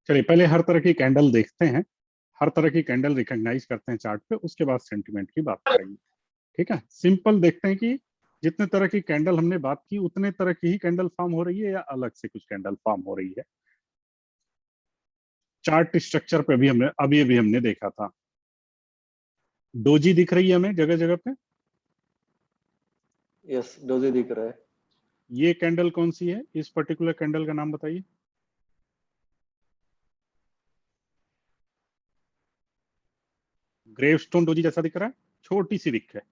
चलिए पहले हर तरह की कैंडल देखते हैं, हर तरह की कैंडल रिकॉग्नाइज करते हैं चार्ट पे, उसके बाद सेंटिमेंट की बात करेंगे। ठीक है, सिंपल देखते हैं कि जितने तरह की कैंडल हमने बात की उतने तरह की ही कैंडल फॉर्म हो रही है या अलग से कुछ कैंडल फॉर्म हो रही है। चार्ट स्ट्रक्चर पे भी हमने अभी हमने देखा था, डोजी दिख रही है हमें जगह जगह पे। यस, डोजी दिख रहा है। ये कैंडल कौन सी है, इस पर्टिकुलर कैंडल का नाम बताइए। ग्रेवस्टोन डोजी जैसा दिख रहा है, छोटी सी विक है।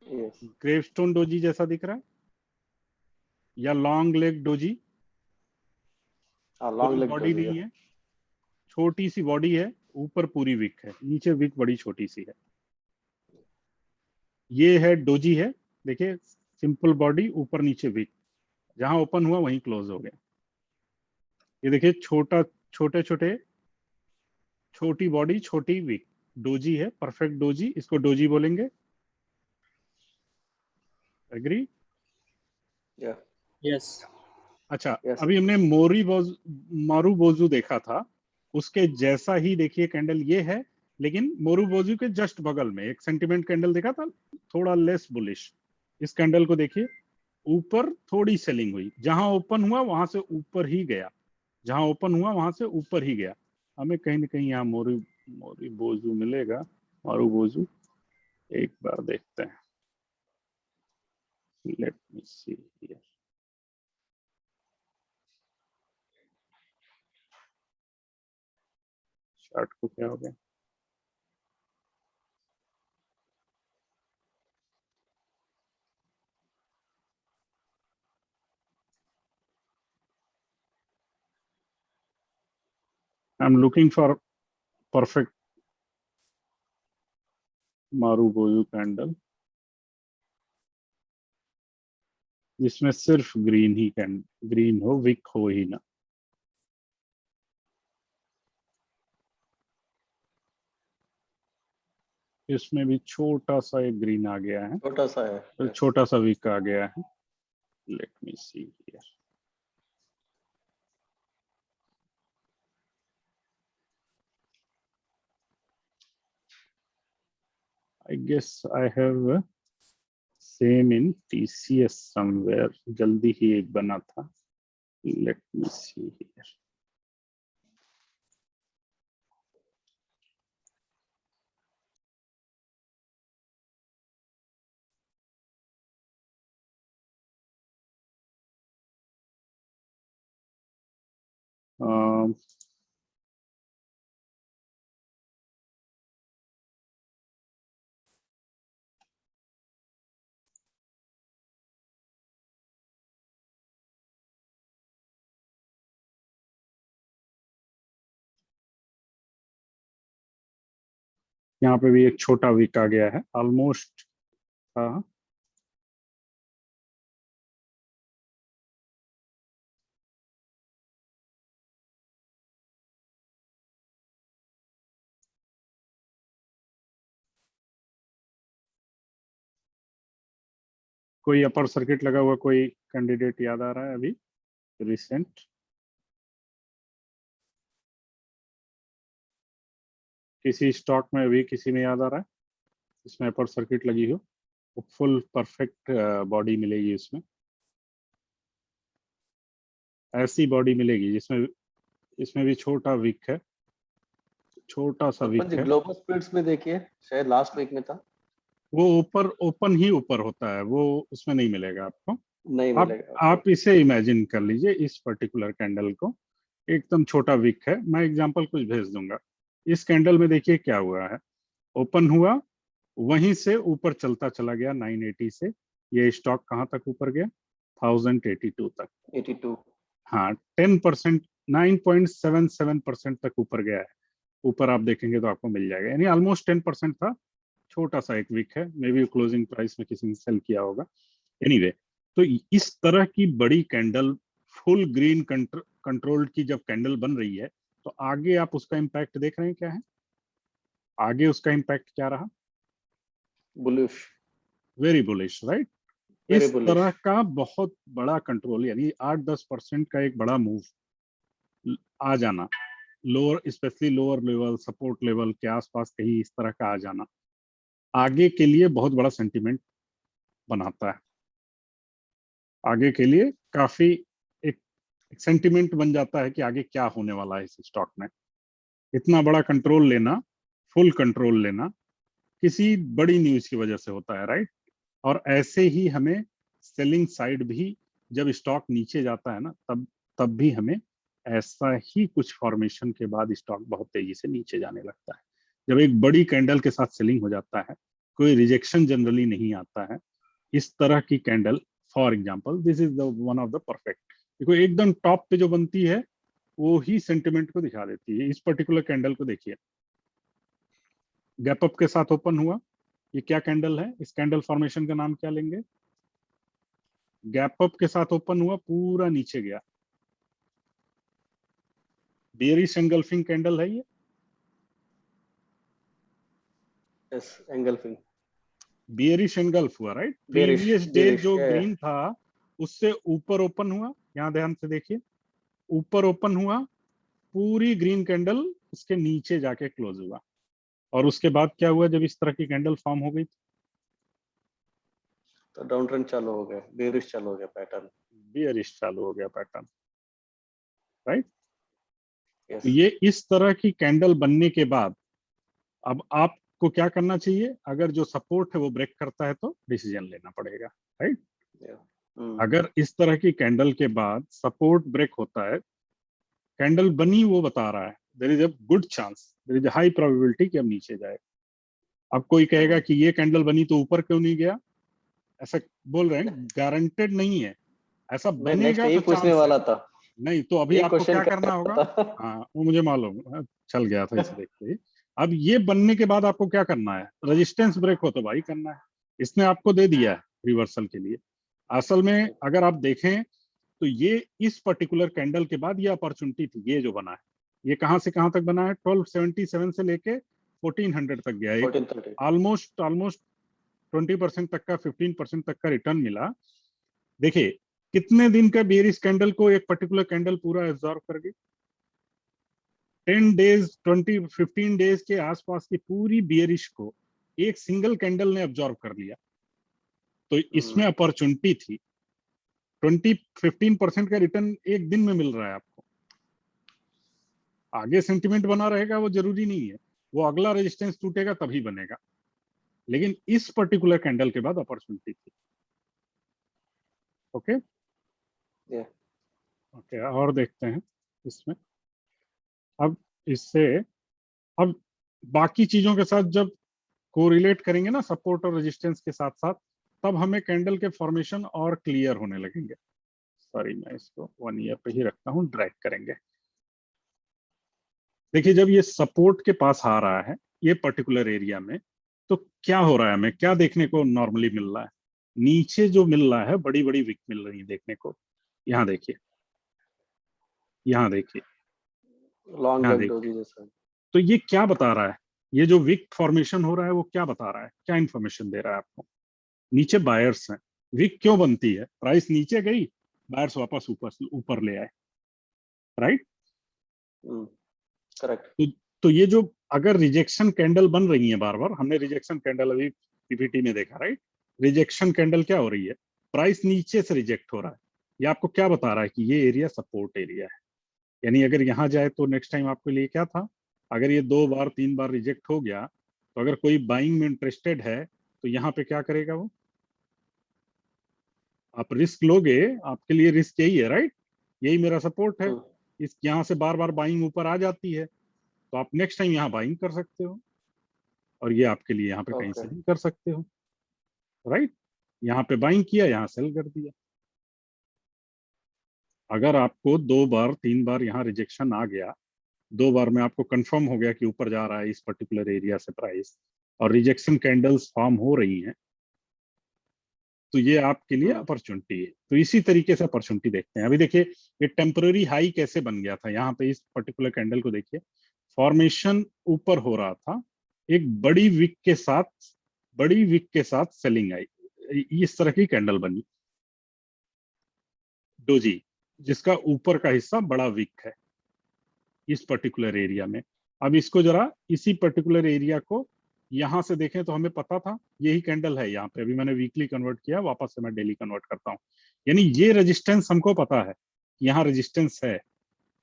यस, ग्रेवस्टोन डोजी जैसा दिख रहा है या long leg doji, long full leg body doji है। नहीं है, छोटी सी बॉडी है, ऊपर पूरी विक है, नीचे विक बड़ी छोटी सी है। ये है डोजी है, देखिए सिंपल बॉडी ऊपर नीचे विक, जहां ओपन हुआ वहीं क्लोज हो गया। ये देखिए छोटा छोटे छोटे छोटी बॉडी छोटी विक, डोजी है, परफेक्ट डोजी, इसको डोजी बोलेंगे। एग्री? या यस। अच्छा, यस, अभी हमने मारूबोजू देखा था, उसके जैसा ही देखिए कैंडल ये है, लेकिन मोरूबोजू के जस्ट बगल में एक सेंटिमेंट कैंडल देखा था, थोड़ा लेस बुलिश। इस कैंडल को देखिए, ऊपर थोड़ी सेलिंग हुई, जहां ओपन हुआ वहां से ऊपर ही गया, जहां ओपन हुआ वहां से ऊपर ही गया। हमें कहीं ना कहीं यहाँ मोरूबोजू मिलेगा, मारूबोजू एक बार देखते हैं। लेट मी सी, चार्ट को क्या हो गया। I am looking for perfect marubozu candle जिसमें सिर्फ ग्रीन ही ग्रीन हो, विक हो ही ना। इसमें भी छोटा सा एक ग्रीन आ गया है, छोटा सा है। तो yes. छोटा सा विक आ गया है। Let me see here, I guess I have same in TCS somewhere, जल्दी ही एक बना था। लेट मी सी हियर, यहाँ पे भी एक छोटा विक आ गया है ऑलमोस्ट। हाँ, कोई अपर सर्किट लगा हुआ कोई कैंडिडेट याद आ रहा है अभी रिसेंट? किसी स्टॉक में अभी किसी में याद आ रहा है इसमें अपर सर्किट लगी हो, फुल परफेक्ट बॉडी मिलेगी इसमें, ऐसी बॉडी मिलेगी जिसमें इसमें भी छोटा विक है, छोटा सा सरपंच विक जी, है। ग्लोबल स्प्लिट्स में देखिए, शायद लास्ट वीक में था। वो ऊपर ओपन ही ऊपर होता है, वो उसमें नहीं मिलेगा आपको। नहीं आप मिलेगा, ओके। आप इसे इमेजिन कर लीजिए, इस पर्टिकुलर कैंडल को, एकदम छोटा विक है, मैं एग्जांपल कुछ भेज दूंगा। इस कैंडल में देखिए क्या हुआ है, ओपन हुआ, वहीं से ऊपर चलता चला गया 980 से, ये स्टॉक कहाँ तक ऊपर गया, 1082 तक। 82। हाँ, 10%, 9.77% तक ऊपर गया है। ऊपर आप देखेंगे तो आपको मिल जाएगा, यानी ऑलमोस्ट 10% था। छोटा सा एक वीक है, मे बी क्लोजिंग प्राइस में किसी ने सेल किया होगा। एनीवे, तो इस तरह की बड़ी कैंडल, फुल ग्रीन कंट्रोल्ड की जब कैंडल बन रही है, तो आगे आप उसका इम्पैक्ट देख रहे हैं क्या है, आगे उसका इम्पैक्ट क्या रहा? Bullish. Very bullish, right? Very इस बुलिश। तरह का बहुत बड़ा कंट्रोल, यानी 8-10% का एक बड़ा मूव आ जाना, lower specially lower level support level के आसपास कहीं इस तरह का आ जाना आगे के लिए बहुत बड़ा सेंटिमेंट बनाता है, आगे के लिए काफी एक सेंटिमेंट बन जाता है कि आगे क्या होने वाला है इस स्टॉक में। इतना बड़ा कंट्रोल लेना, फुल कंट्रोल लेना किसी बड़ी न्यूज की वजह से होता है, राइट। और ऐसे ही हमें सेलिंग साइड भी जब स्टॉक नीचे जाता है ना, तब भी हमें ऐसा ही कुछ फॉर्मेशन के बाद स्टॉक बहुत तेजी से नीचे जाने लगता है। जब एक बड़ी कैंडल के साथ सेलिंग हो जाता है, कोई रिजेक्शन जनरली नहीं आता है, इस तरह की candle for example this is the one of the perfect. देखो एकदम टॉप पे जो बनती है वो ही सेंटिमेंट को दिखा देती है। इस पर्टिकुलर कैंडल को देखिए, गैप अप के साथ ओपन हुआ, ये क्या कैंडल है, इस कैंडल फॉर्मेशन का नाम क्या लेंगे? गैप अप के साथ ओपन हुआ, पूरा नीचे गया, बेयरिश एंगल्फिंग कैंडल है ये। यस, एंगल्फिंग, बेयरिश एंगल्फ हुआ, right. Bearish, previous day bearish, जो ग्रीन था उससे ऊपर ओपन हुआ, यहां ध्यान से देखिए, ऊपर ओपन हुआ, पूरी ग्रीन कैंडल उसके नीचे जाके क्लोज हुआ। और उसके बाद क्या हुआ जब इस तरह की कैंडल फॉर्म हो गई? तो डाउन ट्रेंड चालू हो गया, बेरिश चालू हो गया पैटर्न। बेयरिश चालू हो गया पैटर्न, राइट। यस, तो ये इस तरह की कैंडल बनने के बाद अब आपको क्या करना चाहिए? अगर जो सपोर्ट है वो ब्रेक करता है तो डिसीजन लेना पड़ेगा, राइट। अगर इस तरह की कैंडल के बाद सपोर्ट ब्रेक होता है, कैंडल बनी वो बता रहा है there is a good chance, there is a high probability कि अब नीचे जाए। अब कोई कहेगा कि ये कैंडल बनी तो ऊपर क्यों नहीं गया, ऐसा बोल रहे हैं, गारंटेड नहीं है, ऐसा मैं नेक्स्ट बनेगा यही तो पूछने चांस है। वाला था, नहीं तो अभी यही आपको क्वेश्चन क्या कर करना रहा होगा? था। हाँ वो मुझे मालूम है, चल गया था इसे देखते ही। अब ये बनने के बाद आपको क्या करना है? रेजिस्टेंस ब्रेक हो तो भाई करना है, इसने आपको दे दिया है रिवर्सल के लिए। असल में अगर आप देखें तो ये इस पर्टिकुलर कैंडल के बाद ये अपॉर्चुनिटी थी, ये जो बना है ये कहां से कहां तक बना है? 1277 से लेके 1400 तक गया, एक 1430, ऑलमोस्ट ऑलमोस्ट 20% तक का, 15% तक का रिटर्न मिला। देखिए कितने दिन का बेयरिश कैंडल को एक पर्टिकुलर कैंडल पूरा एब्जॉर्व कर गई? 10 डेज 15 डेज के आसपास की पूरी बियरिश को एक सिंगल कैंडल ने अब्जॉर्व कर लिया। तो इसमें अपॉर्चुनिटी थी, 15% का रिटर्न एक दिन में मिल रहा है आपको। आगे सेंटिमेंट बना रहेगा वो जरूरी नहीं है, वो अगला रेजिस्टेंस टूटेगा तभी बनेगा, लेकिन इस पर्टिकुलर कैंडल के बाद अपॉर्चुनिटी थी। ओके ओके, और देखते हैं इसमें। अब इससे अब बाकी चीजों के साथ जब कोरिलेट करेंगे ना, सपोर्ट और रेजिस्टेंस के साथ साथ, तब हमें कैंडल के फॉर्मेशन और क्लियर होने लगेंगे। सॉरी मैं इसको 1 ईयर पे ही रखता हूँ, ड्रैग करेंगे। देखिए जब ये सपोर्ट के पास आ रहा है ये पर्टिकुलर एरिया में, तो क्या हो रहा है, हमें क्या देखने को नॉर्मली मिल रहा है? नीचे जो मिल रहा है बड़ी बड़ी विक मिल रही है देखने को। यहाँ देखिए, यहाँ देखिए, लॉन्ग यहाँ लेग देखिए। डोजी जैसा। तो ये क्या बता रहा है? ये जो विक फॉर्मेशन हो रहा है वो क्या बता रहा है, क्या इंफॉर्मेशन दे रहा है आपको? नीचे बायर्स हैं। विक क्यों बनती है? प्राइस नीचे गई, बायर्स वापस ऊपर ऊपर ले आए, राइट। करेक्ट। तो ये जो अगर रिजेक्शन कैंडल बन रही है बार बार, हमने रिजेक्शन कैंडल अभी पीपीटी में देखा, राइट। रिजेक्शन कैंडल क्या हो रही है? प्राइस नीचे से रिजेक्ट हो रहा है। ये आपको क्या बता रहा है? कि ये एरिया सपोर्ट एरिया है, यानी अगर यहाँ जाए तो नेक्स्ट टाइम आपके लिए क्या था? अगर ये 2 बार 3 बार रिजेक्ट हो गया तो अगर कोई बाइंग में इंटरेस्टेड है तो यहाँ पे क्या करेगा वो? आप रिस्क लोगे, आपके लिए रिस्क यही है, राइट। यही मेरा सपोर्ट है, इस यहाँ से बार बार बाइंग ऊपर आ जाती है तो आप नेक्स्ट टाइम यहाँ बाइंग कर सकते हो, और ये आपके लिए यहाँ पे कहीं ओके, से भी कर सकते हो, राइट। यहाँ पे बाइंग किया, यहाँ सेल कर दिया। अगर आपको 2 बार 3 बार यहाँ रिजेक्शन आ गया, 2 बार में आपको कंफर्म हो गया कि ऊपर जा रहा है इस पर्टिकुलर एरिया से प्राइस, और रिजेक्शन कैंडल्स फॉर्म हो रही हैं, तो ये आपके लिए अपॉर्चुनिटी है। तो इसी तरीके से अपॉर्चुनिटी देखते हैं। अभी देखिए ये टेम्पररी हाई कैसे बन गया था, यहाँ पे इस पर्टिकुलर कैंडल को देखिए, फॉर्मेशन ऊपर हो रहा था, एक बड़ी विक के साथ, बड़ी विक के साथ सेलिंग आई, इस तरह की कैंडल बनी डोजी, जिसका ऊपर का हिस्सा बड़ा विक है। इस पर्टिकुलर एरिया में। अब इसको जरा इसी पर्टिकुलर एरिया को यहां से देखें तो हमें पता था यही कैंडल है यहाँ पे, अभी मैंने वीकली कन्वर्ट किया, वापस से मैं डेली कन्वर्ट करता हूँ। यानी ये रेजिस्टेंस हमको पता है, यहाँ रेजिस्टेंस है।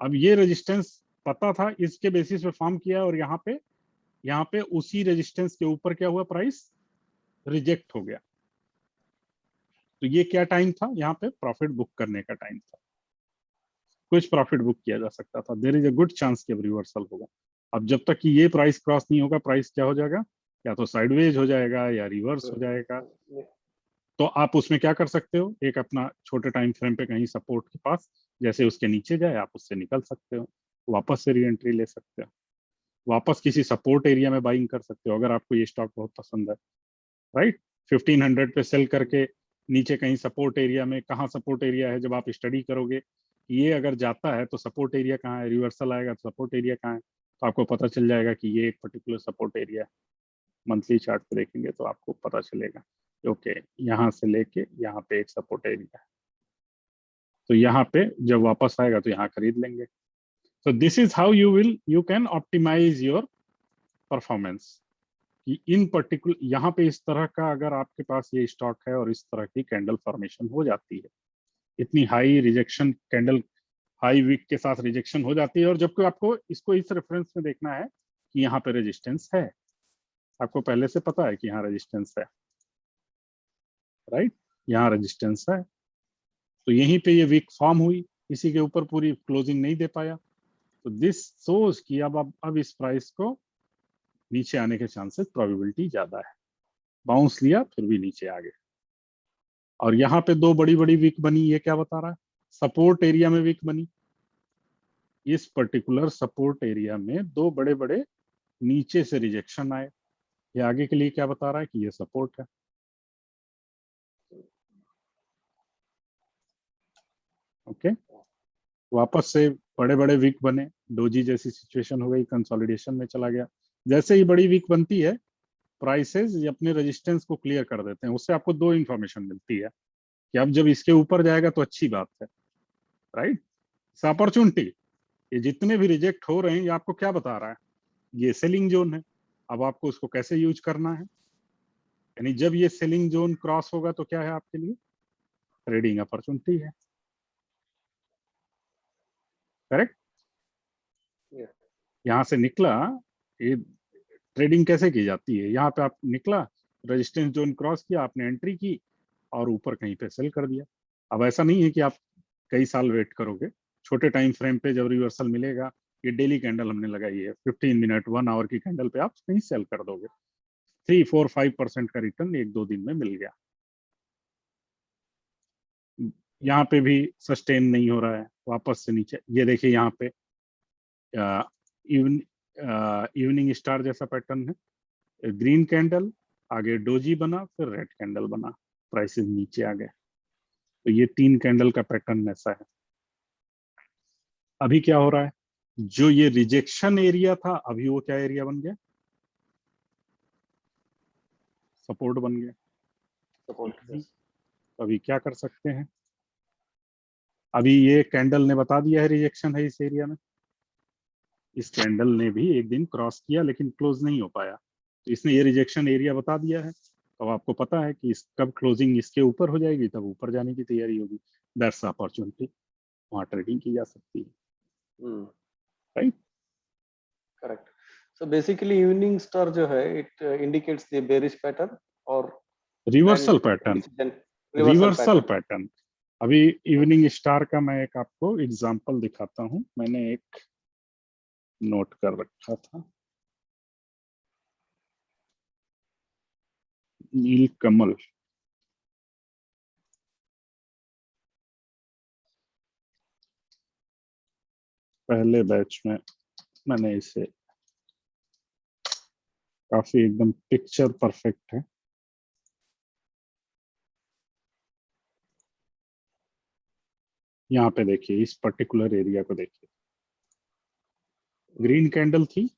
अब ये रेजिस्टेंस पता था, इसके बेसिस पे फॉर्म किया, और यहाँ पे उसी रेजिस्टेंस के ऊपर क्या हुआ, प्राइस रिजेक्ट हो गया। तो ये क्या टाइम था, यहाँ पे प्रॉफिट बुक करने का टाइम था, कुछ प्रॉफिट बुक किया जा सकता था। There is a good chance कि अब रिवर्सल होगा। अब जब तक कि ये प्राइस क्रॉस नहीं होगा, प्राइस क्या हो जाएगा, या तो साइडवेज हो जाएगा या रिवर्स हो जाएगा। तो आप उसमें क्या कर सकते हो, एक अपना छोटे टाइम फ्रेम पे कहीं सपोर्ट के पास, जैसे उसके नीचे जाए आप उससे निकल सकते हो, वापस से री एंट्री ले सकते हो, वापस किसी सपोर्ट एरिया में बाइंग कर सकते हो अगर आपको ये स्टॉक बहुत पसंद है, राइट। 1500 पे सेल करके नीचे कहीं सपोर्ट एरिया में, कहाँ सपोर्ट एरिया है, जब आप स्टडी करोगे ये अगर जाता है तो सपोर्ट एरिया कहाँ है, रिवर्सल आएगा तो सपोर्ट एरिया कहाँ है, तो आपको पता चल जाएगा कि ये एक पर्टिकुलर सपोर्ट एरिया है। मंथली चार्ट पे देखेंगे तो आपको पता चलेगा, ओके यहाँ से लेके यहाँ पे एक सपोर्ट एरिया है, तो यहाँ पे जब वापस आएगा तो यहाँ खरीद लेंगे। तो this is how you can optimize your performance, कि इन पर्टिकुलर यहाँ पे इस तरह का अगर आपके पास ये स्टॉक है और इस तरह की कैंडल फॉर्मेशन हो जाती है, इतनी high rejection candle, high wick के साथ रिजेक्शन हो जाती है, और जबकि आपको इसको इस रेफरेंस में देखना है कि यहाँ पे रेजिस्टेंस है, आपको पहले से पता है कि यहाँ रेजिस्टेंस है, राइट, यहाँ रेजिस्टेंस है, तो यहीं पे ये वीक फॉर्म हुई, इसी के ऊपर पूरी क्लोजिंग नहीं दे पाया, तो दिस सोच कि अब इस प्राइस को नीचे आने के चांसेस, प्रोबेबिलिटी ज्यादा है। बाउंस लिया फिर भी नीचे आ गए, और यहाँ पे दो बड़ी बड़ी वीक बनी, ये क्या बता रहा है, सपोर्ट एरिया में वीक बनी, इस पर्टिकुलर सपोर्ट एरिया में दो बड़े बड़े नीचे से रिजेक्शन आए, ये आगे के लिए क्या बता रहा है कि ये सपोर्ट है। ओके, वापस से बड़े बड़े वीक बने, डोजी जैसी सिचुएशन हो गई, कंसोलिडेशन में चला गया। जैसे ही बड़ी वीक बनती है, प्राइसेस अपने रेजिस्टेंस को क्लियर कर देते हैं, उससे आपको दो इंफॉर्मेशन मिलती है कि अब जब इसके ऊपर जाएगा तो अच्छी बात है, राइट, अपॉर्चुनिटी। ये जितने भी रिजेक्ट हो रहे हैं, ये आपको क्या बता रहा है, ये सेलिंग जोन है, अब आपको उसको कैसे यूज करना है, यानी जब ये सेलिंग जोन क्रॉस होगा तो क्या है आपके लिए, ट्रेडिंग अपॉर्चुनिटी है, करेक्ट। यहाँ से निकला, ये ट्रेडिंग कैसे की जाती है, यहाँ पे आप निकला, रेजिस्टेंस जोन क्रॉस किया, आपने एंट्री की और ऊपर कहीं पे सेल कर दिया। अब ऐसा नहीं है कि आप कई साल वेट करोगे, छोटे टाइम फ्रेम पे जब रिवर्सल मिलेगा, ये डेली कैंडल हमने लगाई है, 15 मिनट 1 आवर की कैंडल पे आप कहीं सेल कर दोगे, 3-4-5% का रिटर्न 1-2 दिन में मिल गया। यहाँ पे भी सस्टेन नहीं हो रहा है, वापस से नीचे, ये देखिए यहाँ पे इवनिंग स्टार जैसा पैटर्न है, ग्रीन कैंडल, आगे डोजी बना, फिर रेड कैंडल बना, प्राइसेस नीचे आ गए, तो ये 3 कैंडल का पैटर्न ऐसा है। अभी क्या हो रहा है, जो ये रिजेक्शन एरिया था, अभी वो क्या एरिया बन गया, सपोर्ट बन गया। सपोर्ट, अभी क्या कर सकते हैं, अभी ये कैंडल ने बता दिया है रिजेक्शन है इस एरिया में, इस कैंडल ने भी एक दिन क्रॉस किया लेकिन क्लोज नहीं हो पाया, तो इसने ये रिजेक्शन एरिया बता दिया है, तो आपको पता है कि कब क्लोजिंग इसके ऊपर हो जाएगी तब ऊपर जाने की तैयारी होगी, दैट्स अपॉर्चुनिटी, वहां ट्रेडिंग की जा सकती है, right. Correct. So basically evening star जो है, it indicates the bearish pattern और reversal pattern, reversal reversal pattern. Pattern. अभी इवनिंग स्टार का मैं एक आपको एग्जांपल दिखाता हूं, मैंने एक नोट कर रखा था, नीलकमल, पहले बैच में मैंने इसे, काफी एकदम पिक्चर परफेक्ट है, यहाँ पे देखिए, इस पर्टिकुलर एरिया को देखिए, ग्रीन कैंडल थी,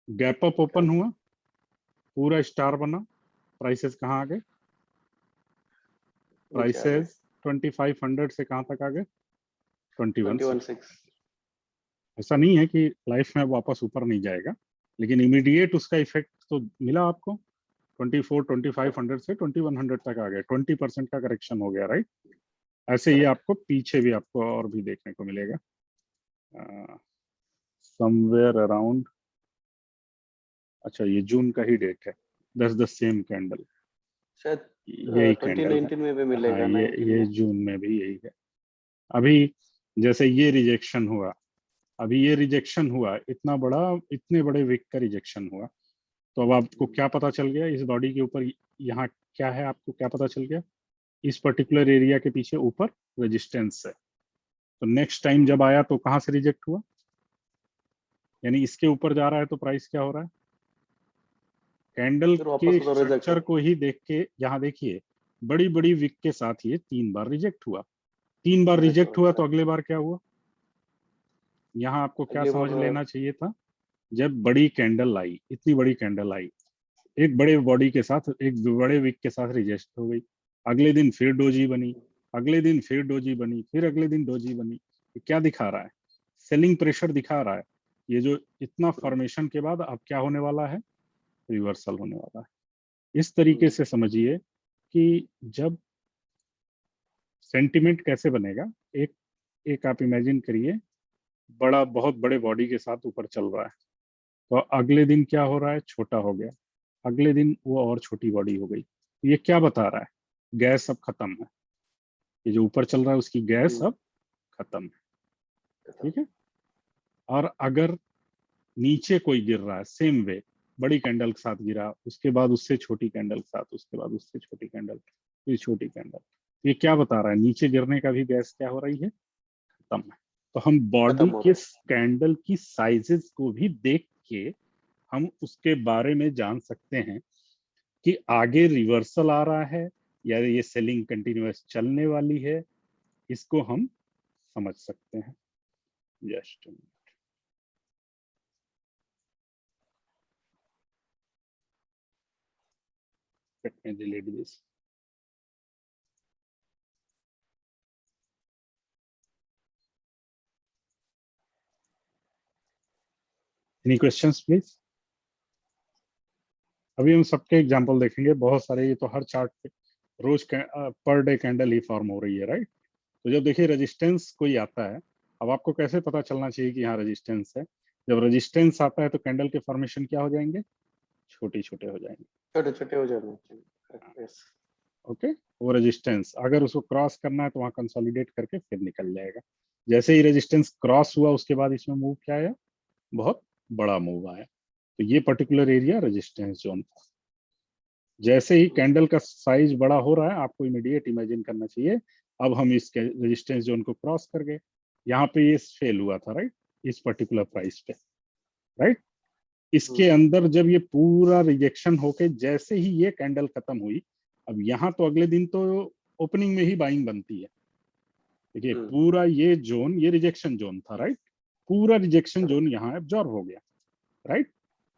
गैप अप ओपन हुआ, पूरा स्टार बना, प्राइसेस कहाँ आ गए, प्राइसेस 2500 से कहाँ तक आ गए, 21,600, ऐसा नहीं है कि लाइफ में वापस ऊपर नहीं जाएगा, लेकिन इमीडिएट उसका इफेक्ट तो मिला आपको। 24-2500 से 2100 तक आ गया, 20% का करेक्शन हो गया, राइट। ऐसे ही आपको पीछे भी आपको और भी देखने को मिलेगा, समवेयर अराउंड, अच्छा ये जून का ही डेट है, दैट्स द सेम कैंडल, शायद यही कैंडल है। 2019 में भी हाँ, मिलेगा, ये 19 ये में। जून में भी यही है। अभी जैसे ये रिजेक्शन हुआ, अभी ये रिजेक्शन हुआ, इतने बड़े विक का रिजेक्शन हुआ, तो अब आपको क्या पता चल गया इस बॉडी के ऊपर, यहाँ क्या है आपको क्या पता चल गया, इस पर्टिकुलर एरिया के पीछे ऊपर रेजिस्टेंस है। तो नेक्स्ट टाइम जब आया तो कहाँ से रिजेक्ट हुआ, यानी इसके ऊपर जा रहा है तो प्राइस क्या हो रहा है, कैंडल फिर के वापस उधर रिजेक्ट स्ट्रक्चर हो। को ही देख के यहाँ देखिए, बड़ी बड़ी विक के साथ ये 3 बार रिजेक्ट हुआ, 3 बार रिजेक्ट रिजेक्ट हो, हुआ तो करेक्ट। अगले बार क्या हुआ, यहाँ आपको क्या अगली समझ बार लेना चाहिए था, जब बड़ी कैंडल आई, इतनी बड़ी कैंडल आई, एक बड़े बॉडी के साथ, एक बड़े विक के साथ रिजेक्ट हो गई, अगले दिन फिर डोजी बनी, अगले दिन फिर डोजी बनी, फिर अगले दिन डोजी बनी, ये क्या दिखा रहा है, सेलिंग प्रेशर दिखा रहा है। ये जो इतना फॉर्मेशन के बाद अब क्या होने वाला है, रिवर्सल होने वाला है। इस तरीके से समझिए कि जब सेंटिमेंट कैसे बनेगा, एक एक आप इमेजिन करिए, बड़ा बहुत बड़े बॉडी के साथ ऊपर चल रहा है, तो अगले दिन क्या हो रहा है, छोटा हो गया, अगले दिन वो और छोटी बॉडी हो गई, ये क्या बता रहा है, गैस अब खत्म है, ये जो ऊपर चल रहा है उसकी गैस अब खत्म है, ठीक है। और अगर नीचे कोई गिर रहा है सेम वे, बड़ी कैंडल के साथ गिरा, उसके बाद उससे छोटी कैंडल के साथ, उसके बाद उससे छोटी कैंडल, फिर छोटी कैंडल, ये क्या बता रहा है, नीचे गिरने का भी गैस क्या हो रही है, खत्म है। तो हम बॉडी खत्म हो के रहा है। कैंडल की साइजेस को भी देख के हम उसके बारे में जान सकते हैं कि आगे रिवर्सल आ रहा है या ये सेलिंग कंटिन्यूअस चलने वाली है, इसको हम समझ सकते हैं। Just let me delete this. Any questions please? अभी हम सबके एग्जांपल देखेंगे, बहुत सारे, ये तो हर चार्ट पे रोज पर डे कैंडल ही फॉर्म हो रही है, राइट। तो जब देखिए रेजिस्टेंस कोई आता है, अब आपको कैसे पता चलना चाहिए कि यहाँ रेजिस्टेंस है, जब रेजिस्टेंस आता है तो कैंडल के फॉर्मेशन क्या हो जाएंगे, छोटे छोटे हो जाएंगे, छोटे छोटे हो जाने चाहिए, करेक्ट, यस। ओके। वो रेजिस्टेंस अगर उसको क्रॉस करना है तो वहां कंसोलिडेट करके फिर निकल जाएगा। जैसे ही रेजिस्टेंस क्रॉस हुआ उसके बाद इसमें मूव क्या आया, बहुत बड़ा मूव आया, तो ये पर्टिकुलर एरिया रेजिस्टेंस जोन था। जैसे ही कैंडल का साइज बड़ा हो रहा है आपको इमीडिएट इमेजिन करना चाहिए, अब हम इस रेजिस्टेंस जोन को क्रॉस कर गए, यहाँ पे ये फेल हुआ था, राइट, इस पर्टिकुलर प्राइस पे, राइट। इसके अंदर जब ये पूरा रिजेक्शन होके जैसे ही ये कैंडल खत्म हुई, अब यहाँ तो अगले दिन तो ओपनिंग में ही बाइंग बनती है, देखिए पूरा ये जोन, ये रिजेक्शन जोन था, राइट, पूरा रिजेक्शन जोन यहाँ एब्जॉर्ब हो गया, राइट।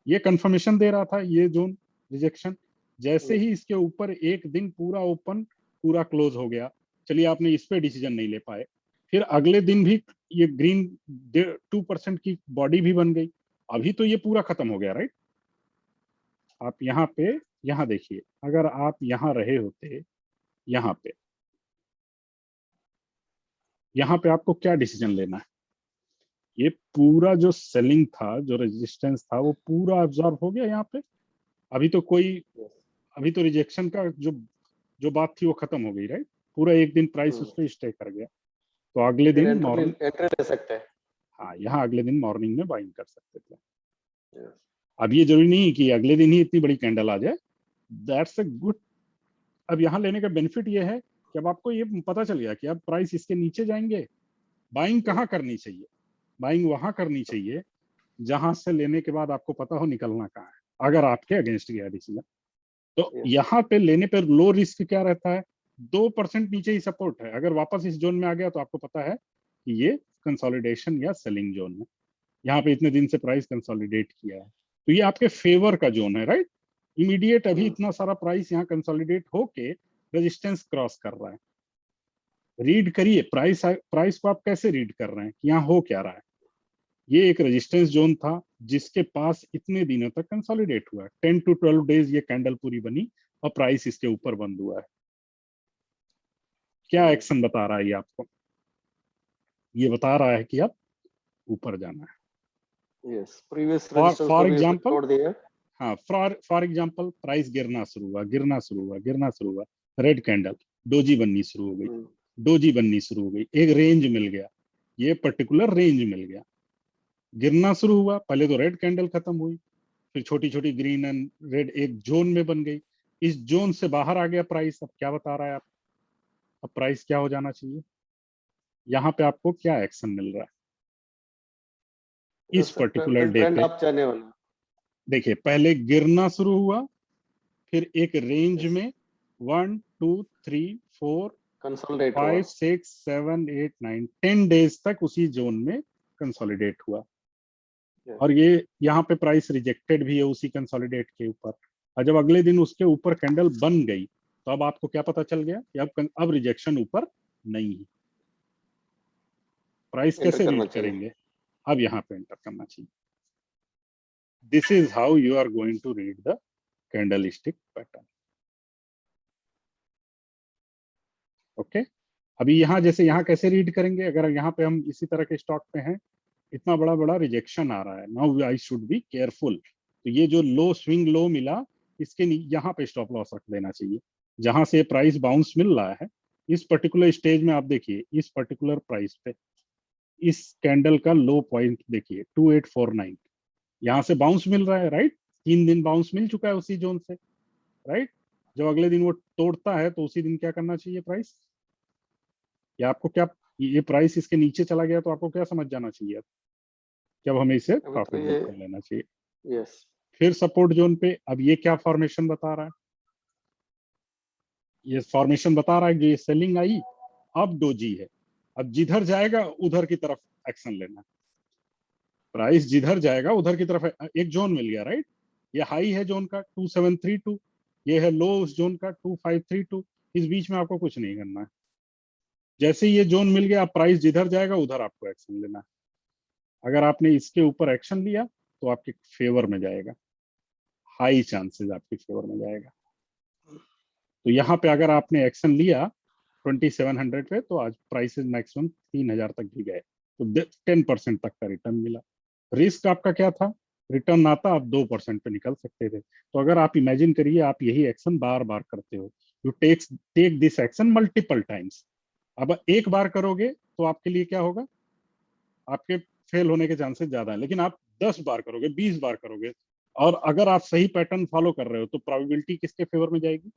ये कंफर्मेशन दे रहा था ये जोन रिजेक्शन, जैसे ही इसके ऊपर एक दिन पूरा ओपन, पूरा क्लोज हो गया, चलिए आपने इस पे डिसीजन नहीं ले पाए, फिर अगले दिन भी ये ग्रीन 2% की बॉडी भी बन गई, अभी तो ये पूरा खत्म हो गया, राइट। आप यहाँ पे, यहाँ देखिए, अगर आप यहाँ रहे होते, यहाँ पे आपको क्या डिसीजन लेना है, ये पूरा जो सेलिंग था, जो रेजिस्टेंस था, वो पूरा अब्सॉर्ब हो गया यहाँ पे, अभी तो कोई, अभी तो रिजेक्शन का जो जो बात थी वो खत्म हो गई, राइट, पूरा एक दिन प्राइस उस पर स्टे कर गया, तो अगले फिर दिन एंट्री मॉर्निंग, एंट्री ले सकते हैं। हाँ यहाँ अगले दिन मॉर्निंग में बाइंग कर सकते थे। Yes. अब ये जरूरी नहीं कि अगले दिन ही इतनी बड़ी कैंडल आ जाए, दैट्स अ गुड। अब यहाँ लेने का बेनिफिट ये है कि अब आपको ये पता चल गया कि अब प्राइस इसके नीचे जाएंगे, बाइंग कहाँ करनी चाहिए, बाइंग वहां करनी चाहिए जहां से लेने के बाद आपको पता हो निकलना कहाँ है, अगर आपके अगेंस्ट गया डिसीजन। तो Yes. यहाँ पे लेने पर लो रिस्क क्या रहता है, 2% नीचे ही सपोर्ट है, अगर वापस इस जोन में आ गया तो आपको पता है कि ये कंसोलिडेशन या सेलिंग जोन है, यहाँ पे इतने दिन से प्राइस कंसोलिडेट किया है, तो ये आपके फेवर का जोन है, राइट। इमीडिएट अभी इतना सारा प्राइस यहाँ कंसोलिडेट होके रेजिस्टेंस क्रॉस कर रहा है, रीड करिए प्राइस, प्राइस को आप कैसे रीड कर रहे हैं कि यहाँ हो क्या रहा है, ये एक रेजिस्टेंस जोन था जिसके पास इतने दिनों तक कंसोलिडेट हुआ है, 10 to 12 डेज ये कैंडल पूरी बनी और प्राइस इसके ऊपर बंद हुआ है। क्या एक्शन बता रहा है ये आपको? ये बता रहा है कि अब ऊपर जाना है। यस, प्रीवियस फॉर रेजिस्टेंस को भी एग्जाम्पल, तोड़ दिया। हाँ, फॉर एग्जाम्पल प्राइस गिरना शुरू हुआ, गिरना शुरू हुआ, गिरना शुरू हुआ, रेड कैंडल, डोजी बननी शुरू हो गई, डोजी बननी शुरू हो गई, एक रेंज मिल गया, ये पर्टिकुलर रेंज मिल गया, गिरना शुरू हुआ, पहले तो रेड कैंडल खत्म हुई, फिर छोटी छोटी ग्रीन एंड रेड एक जोन में बन गई, इस जोन से बाहर आ गया प्राइस। अब क्या बता रहा है आप, अब प्राइस क्या हो जाना चाहिए? यहाँ पे आपको क्या एक्शन मिल रहा है इस पर्टिकुलर डे ट्रेंड पे? अप जाने वाला। देखिए, पहले गिरना शुरू हुआ, फिर एक रेंज में 1 2 3 4 कंसोलिडेट 5 6 7 8 9 10 डेज तक उसी जोन में कंसोलिडेट हुआ। और ये यहाँ पे प्राइस रिजेक्टेड भी है उसी कंसोलिडेट के ऊपर। और जब अगले दिन उसके ऊपर कैंडल बन गई तो अब आपको क्या पता चल गया कि अब रिजेक्शन ऊपर नहीं है। प्राइस कैसे रीड करेंगे? अब यहाँ पे एंटर करना चाहिए। This is how you are going to read the candlestick pattern. Okay, अभी यहाँ जैसे यहाँ कैसे रीड करेंगे? अगर यहाँ पे हम इसी तरह के स्टॉक पे हैं, इतना बड़ा बड़ा रिजेक्शन आ रहा है, now I should be careful. तो ये जो लो स्विंग लो मिला, इसके यहाँ पे स्टॉप लॉस रख देना चाहिए। जहां से प्राइस बाउंस मिल रहा है, इस पर्टिकुलर स्टेज में आप देखिए, इस पर्टिकुलर प्राइस पे इस कैंडल का लो पॉइंट देखिए 2849, यहाँ से बाउंस मिल रहा है, राइट? 3 दिन बाउंस मिल चुका है उसी जोन से, राइट? जब अगले दिन वो तोड़ता है तो उसी दिन क्या करना चाहिए प्राइस? या आपको क्या, ये प्राइस इसके नीचे चला गया तो आपको क्या समझ जाना चाहिए कि अब हमें इसे प्रॉफिट बुक कर लेना चाहिए? यस। फिर सपोर्ट जोन पे अब ये क्या फॉर्मेशन बता रहा है? ये फॉर्मेशन बता रहा है कि ये सेलिंग आई, अब डोजी है, अब जिधर जाएगा उधर की तरफ एक्शन लेना। प्राइस जिधर जाएगा उधर की तरफ, एक जोन मिल गया, राइट? ये हाई है जोन का 2732, ये है लो उस जोन का 2532, इस बीच में आपको कुछ नहीं करना है। जैसे ही ये जोन मिल गया, आप प्राइस जिधर जाएगा उधर आपको एक्शन लेना है। अगर आपने इसके ऊपर एक्शन लिया तो आपके फेवर में जाएगा, हाई चांसेस आपके फेवर में जाएगा। तो यहाँ पे अगर आपने एक्शन लिया 2700 पे, तो आज प्राइसेस मैक्सिमम 3000 तक भी गए, तो 10% तक का रिटर्न मिला। रिस्क आपका क्या था? रिटर्न आता आप 2% पे निकल सकते थे। तो अगर आप इमेजिन करिए, आप यही एक्शन बार बार करते हो, you take this action multiple times. अब एक बार करोगे तो आपके लिए क्या होगा? आपके फेल होने के चांसेस ज्यादा है। लेकिन आप 10 बार करोगे, 20 बार करोगे, और अगर आप सही पैटर्न फॉलो कर रहे हो, तो प्रोबेबिलिटी किसके फेवर में जाएगी?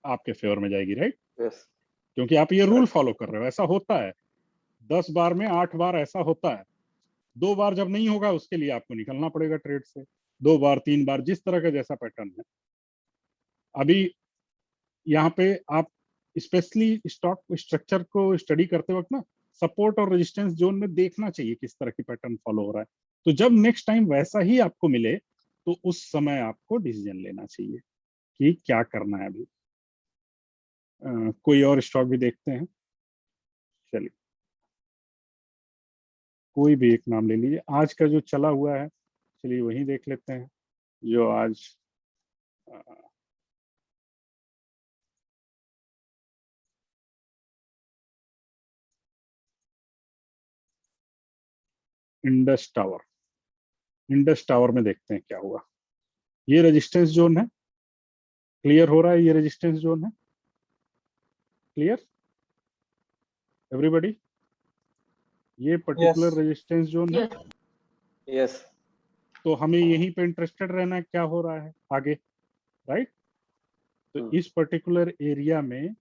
आपके फेवर में जाएगी, राइट? यस, क्योंकि आप ये रूल फॉलो कर रहे हो। ऐसा होता है 10 बार में 8 बार ऐसा होता है। 2 बार जब नहीं होगा, उसके लिए आपको निकलना पड़ेगा ट्रेड से। 2 बार 3 बार, जिस तरह का जैसा पैटर्न है। अभी यहाँ पे आप स्पेशली स्टॉक स्ट्रक्चर को स्टडी करते वक्त ना, सपोर्ट और रेजिस्टेंस जोन में देखना चाहिए किस तरह की पैटर्न फॉलो हो रहा है। तो जब नेक्स्ट टाइम वैसा ही आपको मिले, तो उस समय आपको डिसीजन लेना चाहिए कि क्या करना है। अभी कोई और स्टॉक भी देखते हैं, चलिए कोई भी एक नाम ले लीजिए आज का जो चला हुआ है, चलिए वही देख लेते हैं जो आज इंडस टावर। इंडस टावर में देखते हैं क्या हुआ। ये रेजिस्टेंस जोन है, क्लियर हो रहा है? ये रेजिस्टेंस जोन है, क्लियर एवरीबॉडी? ये पर्टिकुलर रेजिस्टेंस जोन है। यस। तो हमें यहीं पे इंटरेस्टेड रहना है क्या हो रहा है आगे, राइट? तो इस पर्टिकुलर एरिया में